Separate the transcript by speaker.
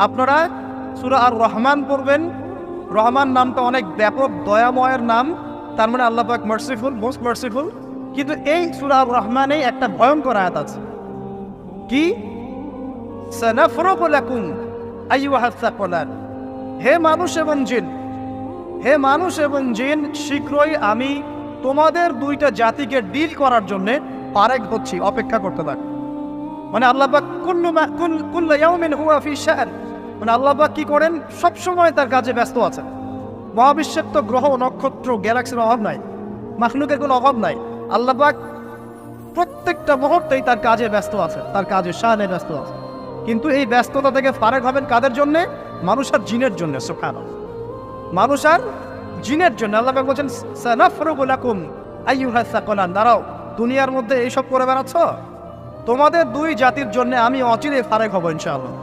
Speaker 1: আপনারা সূরা আর রহমান পড়বেন। রহমান নামটা অনেক ব্যাপক দয়াময়ের নাম, তার মানে আল্লাহ পাক মার্সিফুল, মোস্ট মার্সিফুল। কিন্তু এই সূরা আর রহমানে একটা ভয়ঙ্কর আয়াত আছে, কি সানাফরুগু লাকুম আইয়ুহাস সাকলান, হে মানুষ এবং জিন, হে মানুষ এবং জিন, শীঘ্রই আমি তোমাদের দুইটা জাতিকে ডিল করার জন্য পারেক হচ্ছি, অপেক্ষা করতে থাক। মানে আল্লাহ পাক কুল্লু ইয়াউমিন হুয়া ফি শাআন, মানে আল্লাহ পাক কি করেন, সবসময় তার কাজে ব্যস্ত আছেন। মহাবিশ্বের তো গ্রহ নক্ষত্র গ্যালাক্সির অভাব নাই, মাখলুকের কোনো অভাব নাই। আল্লাহ পাক প্রত্যেকটা মুহূর্তেই তার কাজে ব্যস্ত আছে, তার কাজে শানে ব্যস্ত আছে। কিন্তু এই ব্যস্ততা থেকে ফারেক হবেন কাদের জন্যে? মানুষ আর জিনের জন্য। সুবহানাল্লাহ, মানুষ আর জিনের জন্য। আল্লাহ পাক বলছেন সানাফরুগু লাকুম আইয়ুহাস সাকলান, দাঁড়াও, দুনিয়ার মধ্যে এইসব করে বেড়াচ্ছ, তোমাদের দুই জাতির জন্য আমি অচিরে ফারেক হব ইনশাআল্লাহ।